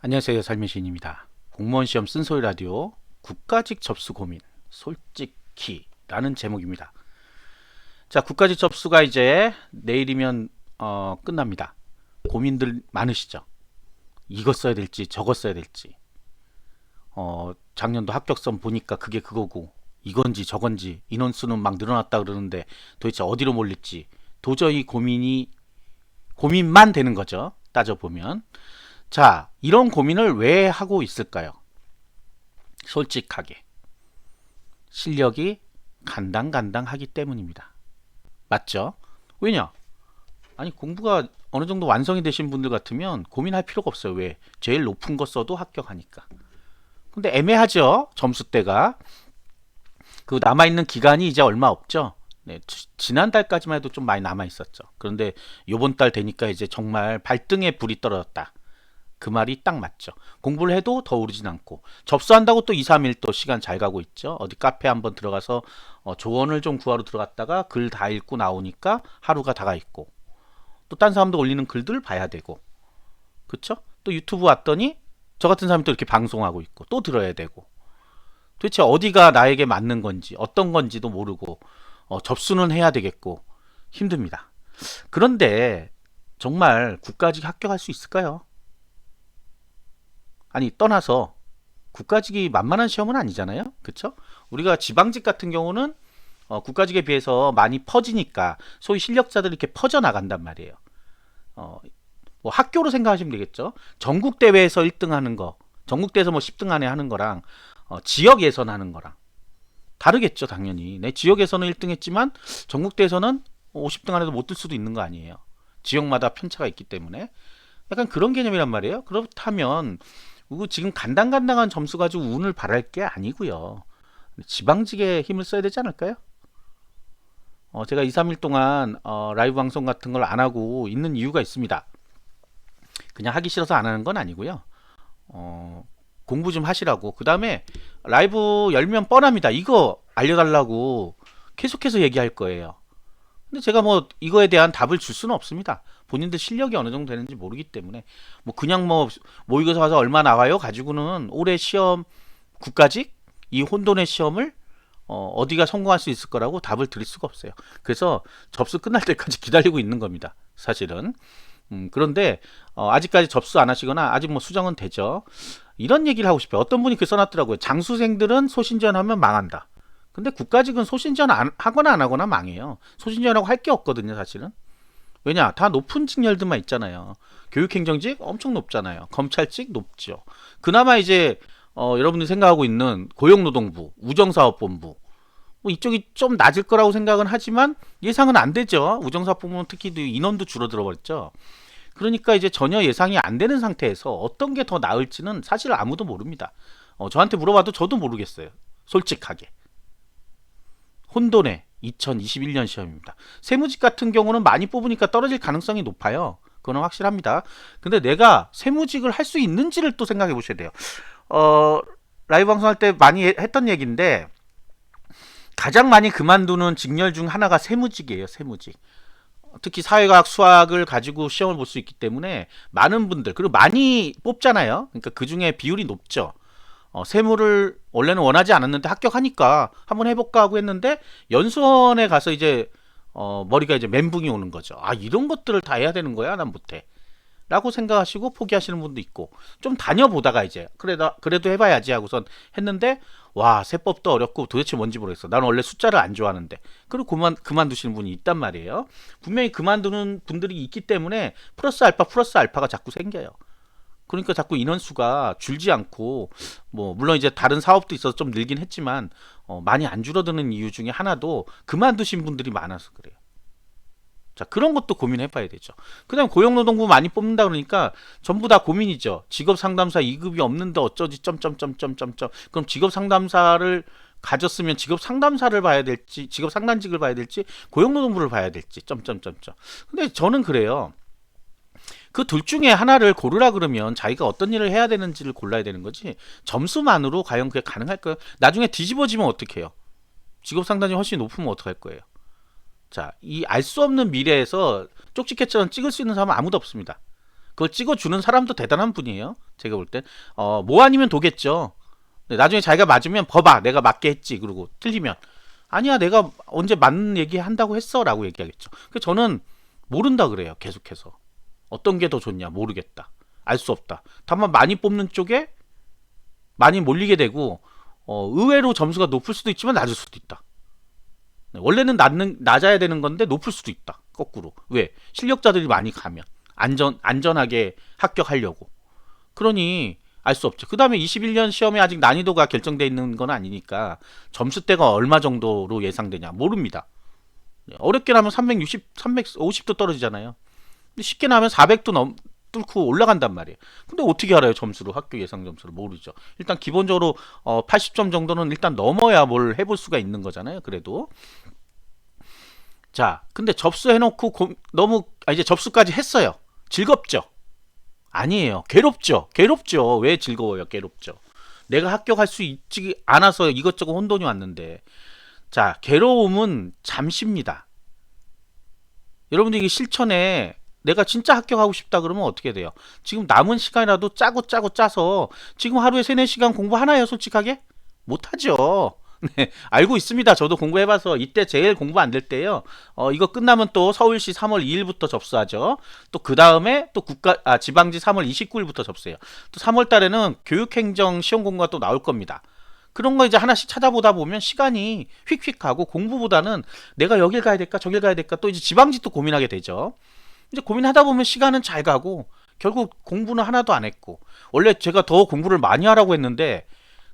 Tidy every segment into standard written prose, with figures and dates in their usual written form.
안녕하세요. 삶의 시인입니다. 공무원 시험 쓴소리 라디오 국가직 접수 고민 솔직히 라는 제목입니다. 자, 국가직 접수가 이제 내일이면 끝납니다. 고민들 많으시죠? 이거 써야 될지 저거 써야 될지 작년도 합격선 보니까 그게 그거고 이건지 저건지 인원수는 막 늘어났다 그러는데 도대체 어디로 몰릴지 도저히 고민만 되는 거죠. 따져보면. 자, 이런 고민을 왜 하고 있을까요? 솔직하게. 실력이 간당간당하기 때문입니다. 맞죠? 왜냐? 아니, 공부가 어느 정도 완성이 되신 분들 같으면 고민할 필요가 없어요. 왜? 제일 높은 거 써도 합격하니까. 근데 애매하죠? 점수대가. 그 남아있는 기간이 이제 얼마 없죠? 네, 지난달까지만 해도 좀 많이 남아있었죠. 그런데 요번 달 되니까 이제 정말 발등에 불이 떨어졌다. 그 말이 딱 맞죠. 공부를 해도 더 오르진 않고 접수한다고 또 2, 3일 또 시간 잘 가고 있죠. 어디 카페 한번 들어가서 조언을 좀 구하러 들어갔다가 글 다 읽고 나오니까 하루가 다가 있고 또 딴 사람도 올리는 글들을 봐야 되고 그쵸? 또 유튜브 왔더니 저 같은 사람이 또 이렇게 방송하고 있고 또 들어야 되고 도대체 어디가 나에게 맞는 건지 어떤 건지도 모르고 접수는 해야 되겠고 힘듭니다. 그런데 정말 국가직 합격할 수 있을까요? 아니 떠나서 국가직이 만만한 시험은 아니잖아요. 그쵸? 우리가 지방직 같은 경우는 국가직에 비해서 많이 퍼지니까 소위 실력자들이 이렇게 퍼져 나간단 말이에요. 어, 뭐 학교로 생각하시면 되겠죠. 전국 대회에서 1등 하는 거, 전국 대회에서 뭐 10등 안에 하는 거랑 지역 예선 하는 거랑 다르겠죠, 당연히. 내 지역에서는 1등 했지만 전국 대회에서는 50등 안에도 못 들 수도 있는 거 아니에요. 지역마다 편차가 있기 때문에 약간 그런 개념이란 말이에요. 그렇다면 지금 간당간당한 점수 가지고 운을 바랄 게 아니고요. 지방직에 힘을 써야 되지 않을까요? 제가 2, 3일 동안 라이브 방송 같은 걸 안 하고 있는 이유가 있습니다. 그냥 하기 싫어서 안 하는 건 아니고요. 공부 좀 하시라고. 그 다음에 라이브 열면 뻔합니다. 이거 알려달라고 계속해서 얘기할 거예요. 근데 제가 뭐 이거에 대한 답을 줄 수는 없습니다. 본인들 실력이 어느 정도 되는지 모르기 때문에 뭐 그냥 뭐 모의고사 가서 얼마 나와요 가지고는 올해 시험 국가직 이 혼돈의 시험을 어디가 성공할 수 있을 거라고 답을 드릴 수가 없어요. 그래서 접수 끝날 때까지 기다리고 있는 겁니다. 사실은. 그런데 아직까지 접수 안 하시거나 아직 뭐 수정은 되죠. 이런 얘기를 하고 싶어요. 어떤 분이 그 써놨더라고요. 장수생들은 소신지원하면 망한다. 근데 국가직은 소신지원 하거나 안 하거나 망해요. 소신지원하고 할 게 없거든요, 사실은. 왜냐? 다 높은 직렬들만 있잖아요. 교육행정직 엄청 높잖아요. 검찰직 높죠. 그나마 이제 여러분들이 생각하고 있는 고용노동부, 우정사업본부 뭐 이쪽이 좀 낮을 거라고 생각은 하지만 예상은 안 되죠. 우정사업본부는 특히 인원도 줄어들어 버렸죠. 그러니까 이제 전혀 예상이 안 되는 상태에서 어떤 게 더 나을지는 사실 아무도 모릅니다. 저한테 물어봐도 저도 모르겠어요. 솔직하게. 혼돈의 2021년 시험입니다. 세무직 같은 경우는 많이 뽑으니까 떨어질 가능성이 높아요. 그건 확실합니다. 근데 내가 세무직을 할 수 있는지를 또 생각해 보셔야 돼요. 라이브 방송할 때 많이 했던 얘기인데 가장 많이 그만두는 직렬 중 하나가 세무직이에요. 세무직. 특히 사회과학, 수학을 가지고 시험을 볼 수 있기 때문에 많은 분들 그리고 많이 뽑잖아요. 그러니까 그 중에 비율이 높죠. 세무를 원래는 원하지 않았는데 합격하니까 한번 해볼까 하고 했는데 연수원에 가서 이제 머리가 이제 멘붕이 오는 거죠. 아 이런 것들을 다 해야 되는 거야? 난 못해. 라고 생각하시고 포기하시는 분도 있고 좀 다녀보다가 이제 그래도 해봐야지 하고선 했는데 와 세법도 어렵고 도대체 뭔지 모르겠어. 나는 원래 숫자를 안 좋아하는데 그리고 그만두시는 분이 있단 말이에요. 분명히 그만두는 분들이 있기 때문에 플러스 알파가 자꾸 생겨요. 그러니까 자꾸 인원수가 줄지 않고 뭐 물론 이제 다른 사업도 있어서 좀 늘긴 했지만 많이 안 줄어드는 이유 중에 하나도 그만두신 분들이 많아서 그래요. 자 그런 것도 고민해 봐야 되죠. 그다음 고용노동부 많이 뽑는다 그러니까 전부 다 고민이죠. 직업상담사 2급이 없는데 어쩌지 점점점점점점 그럼 직업상담사를 가졌으면 직업상담사를 봐야 될지 직업상담직을 봐야 될지 고용노동부를 봐야 될지 점점점점 근데 저는 그래요. 그 둘 중에 하나를 고르라 그러면 자기가 어떤 일을 해야 되는지를 골라야 되는 거지 점수만으로 과연 그게 가능할까요? 나중에 뒤집어지면 어떡해요? 직업상담이 훨씬 높으면 어떡할 거예요? 자, 이 알 수 없는 미래에서 쪽지게처럼 찍을 수 있는 사람은 아무도 없습니다. 그걸 찍어주는 사람도 대단한 분이에요. 제가 볼 땐. 뭐 아니면 도겠죠. 나중에 자기가 맞으면 봐봐 내가 맞게 했지. 그러고 틀리면 아니야 내가 언제 맞는 얘기 한다고 했어 라고 얘기하겠죠. 그 저는 모른다 그래요. 계속해서. 어떤 게 더 좋냐 모르겠다. 알 수 없다. 다만 많이 뽑는 쪽에 많이 몰리게 되고 의외로 점수가 높을 수도 있지만 낮을 수도 있다. 네, 원래는 낮아야 되는 건데 높을 수도 있다. 거꾸로. 왜? 실력자들이 많이 가면 안전하게 합격하려고. 그러니 알 수 없죠. 그 다음에 21년 시험에 아직 난이도가 결정되어 있는 건 아니니까 점수대가 얼마 정도로 예상되냐 모릅니다. 네, 어렵게 나면 360, 350도 떨어지잖아요. 근데 쉽게 나면 400도 뚫고 올라간단 말이에요. 근데 어떻게 알아요? 점수로 학교 예상 점수를 모르죠. 일단 기본적으로 80점 정도는 일단 넘어야 뭘 해볼 수가 있는 거잖아요. 그래도 자, 근데 접수해놓고 너무 이제 접수까지 했어요. 즐겁죠? 아니에요. 괴롭죠. 괴롭죠. 왜 즐거워요? 괴롭죠. 내가 합격할 수 있지 않아서 이것저것 혼돈이 왔는데 자, 괴로움은 잠시입니다. 여러분들 이게 실천에 내가 진짜 합격하고 싶다 그러면 어떻게 돼요? 지금 남은 시간이라도 짜고 짜서 지금 하루에 3, 4시간 공부하나요? 솔직하게? 못하죠. 네, 알고 있습니다. 저도 공부해봐서 이때 제일 공부 안 될 때요. 이거 끝나면 또 서울시 3월 2일부터 접수하죠. 또 그 다음에 또 지방지 3월 29일부터 접수해요. 또 3월 달에는 교육행정 시험 공부가 또 나올 겁니다. 그런 거 이제 하나씩 찾아보다 보면 시간이 휙휙 가고 공부보다는 내가 여길 가야 될까 저길 가야 될까 또 이제 지방지 또 고민하게 되죠. 이제 고민하다 보면 시간은 잘 가고 결국 공부는 하나도 안 했고 원래 제가 더 공부를 많이 하라고 했는데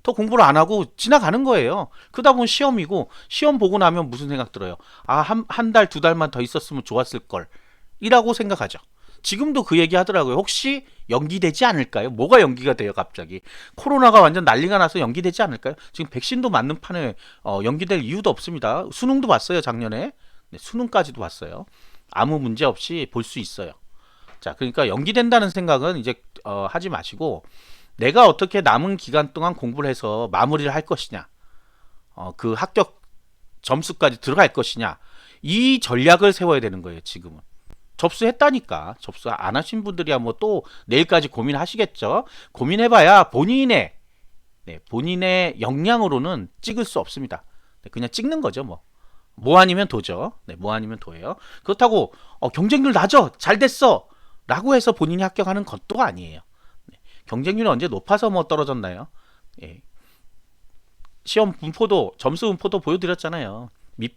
더 공부를 안 하고 지나가는 거예요. 그러다 보면 시험이고 시험 보고 나면 무슨 생각 들어요? 아, 한 달, 두 달만 더 있었으면 좋았을 걸 이라고 생각하죠. 지금도 그 얘기 하더라고요. 혹시 연기되지 않을까요? 뭐가 연기가 돼요 갑자기? 코로나가 완전 난리가 나서 연기되지 않을까요? 지금 백신도 맞는 판에 연기될 이유도 없습니다. 수능도 봤어요 작년에. 네, 수능까지도 봤어요. 아무 문제 없이 볼 수 있어요. 자, 그러니까 연기된다는 생각은 이제 하지 마시고 내가 어떻게 남은 기간 동안 공부를 해서 마무리를 할 것이냐, 그 합격 점수까지 들어갈 것이냐, 이 전략을 세워야 되는 거예요. 지금은 접수했다니까. 접수 안 하신 분들이야 뭐 또 내일까지 고민하시겠죠. 고민해봐야 본인의 역량으로는 찍을 수 없습니다. 네, 그냥 찍는 거죠 뭐. 뭐 아니면 도죠. 네, 뭐 아니면 도예요. 그렇다고 경쟁률 낮아 잘 됐어 라고 해서 본인이 합격하는 것도 아니에요. 네, 경쟁률이 언제 높아서 뭐 떨어졌나요? 예. 시험 분포도 점수 분포도 보여드렸잖아요.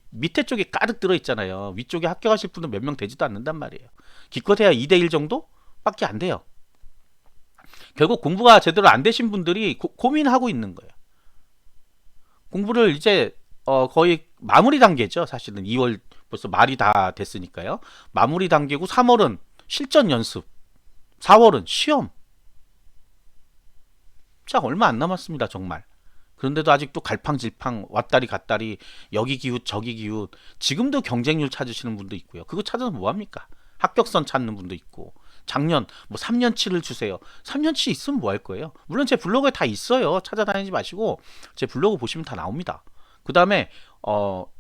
밑에 쪽에 가득 들어있잖아요. 위쪽에 합격하실 분은 몇 명 되지도 않는단 말이에요. 기껏해야 2대1 정도? 밖에 안 돼요. 결국 공부가 제대로 안 되신 분들이 고민하고 있는 거예요. 공부를 이제 거의 마무리 단계죠. 사실은 2월 벌써 말이 다 됐으니까요. 마무리 단계고 3월은 실전 연습, 4월은 시험. 자, 얼마 안 남았습니다. 정말. 그런데도 아직도 갈팡질팡 왔다리 갔다리 여기 기웃 저기 기웃. 지금도 경쟁률 찾으시는 분도 있고요. 그거 찾아서 뭐합니까? 합격선 찾는 분도 있고. 작년 뭐 3년치를 주세요. 3년치 있으면 뭐 할 거예요? 물론 제 블로그에 다 있어요. 찾아다니지 마시고 제 블로그 보시면 다 나옵니다. 그 다음에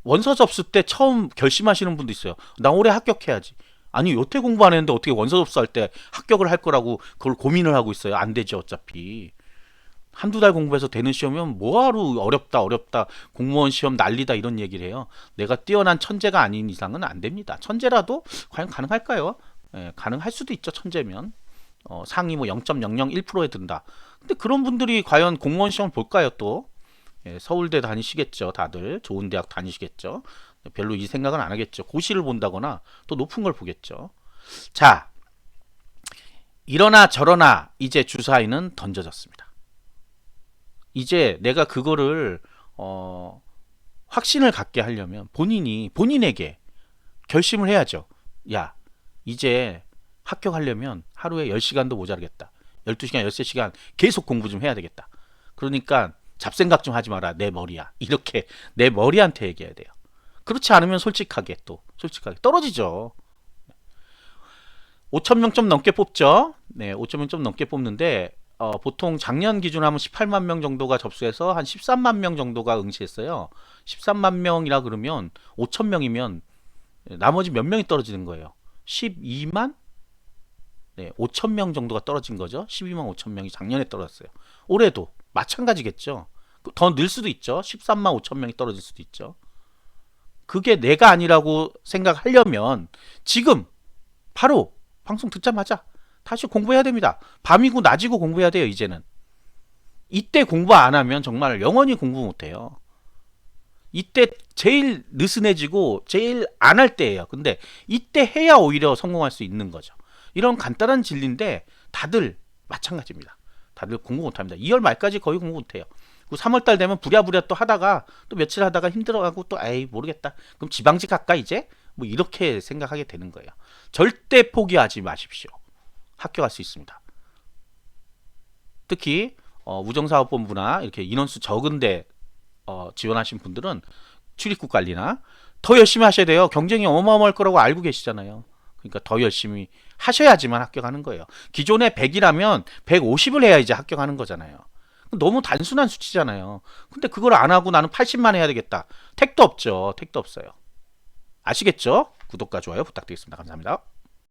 원서 접수 때 처음 결심하시는 분도 있어요. 나 올해 합격해야지. 아니 여태 공부 안 했는데 어떻게 원서 접수할 때 합격을 할 거라고 그걸 고민을 하고 있어요. 안 되죠 어차피. 한두 달 공부해서 되는 시험이면 뭐하러 어렵다 공무원 시험 난리다 이런 얘기를 해요. 내가 뛰어난 천재가 아닌 이상은 안 됩니다. 천재라도 과연 가능할까요? 예, 가능할 수도 있죠. 천재면 상위 뭐 0.001%에 든다. 근데 그런 분들이 과연 공무원 시험을 볼까요 또? 예, 서울대 다니시겠죠. 다들 좋은 대학 다니시겠죠. 별로 이 생각은 안 하겠죠. 고시를 본다거나 또 높은 걸 보겠죠. 자, 이러나 저러나 이제 주사위는 던져졌습니다. 이제 내가 그거를 확신을 갖게 하려면 본인에게 결심을 해야죠. 야, 이제 합격하려면 하루에 10시간도 모자르겠다. 12시간, 13시간 계속 공부 좀 해야 되겠다. 그러니까 잡생각 좀 하지 마라. 내 머리야. 이렇게 내 머리한테 얘기해야 돼요. 그렇지 않으면 솔직하게 떨어지죠. 5,000명 좀 넘게 뽑죠. 네, 5,000명 좀 넘게 뽑는데 보통 작년 기준으로 하면 18만 명 정도가 접수해서 한 13만 명 정도가 응시했어요. 13만 명이라 그러면 5,000명이면 나머지 몇 명이 떨어지는 거예요. 12만? 네, 5천 명 정도가 떨어진 거죠. 12만 5천 명이 작년에 떨어졌어요. 올해도 마찬가지겠죠. 더 늘 수도 있죠. 13만 5천 명이 떨어질 수도 있죠. 그게 내가 아니라고 생각하려면 지금 바로 방송 듣자마자 다시 공부해야 됩니다. 밤이고 낮이고 공부해야 돼요, 이제는. 이때 공부 안 하면 정말 영원히 공부 못 해요. 이때 제일 느슨해지고 제일 안 할 때예요. 근데 이때 해야 오히려 성공할 수 있는 거죠. 이런 간단한 진리인데 다들 마찬가지입니다. 다들 공부 못 합니다. 2월 말까지 거의 공부 못 해요. 3월 달 되면 부랴부랴 또 하다가 또 며칠 하다가 힘들어가고 또 에이 모르겠다. 그럼 지방직 할까 이제? 뭐 이렇게 생각하게 되는 거예요. 절대 포기하지 마십시오. 합격할 수 있습니다. 특히 우정사업본부나 이렇게 인원수 적은데 지원하신 분들은 출입국 관리나 더 열심히 하셔야 돼요. 경쟁이 어마어마할 거라고 알고 계시잖아요. 그러니까 더 열심히 하셔야지만 합격하는 거예요. 기존에 100이라면 150을 해야 이제 합격하는 거잖아요. 너무 단순한 수치잖아요. 근데 그걸 안 하고 나는 80만 해야 되겠다. 택도 없죠. 택도 없어요. 아시겠죠? 구독과 좋아요 부탁드리겠습니다. 감사합니다.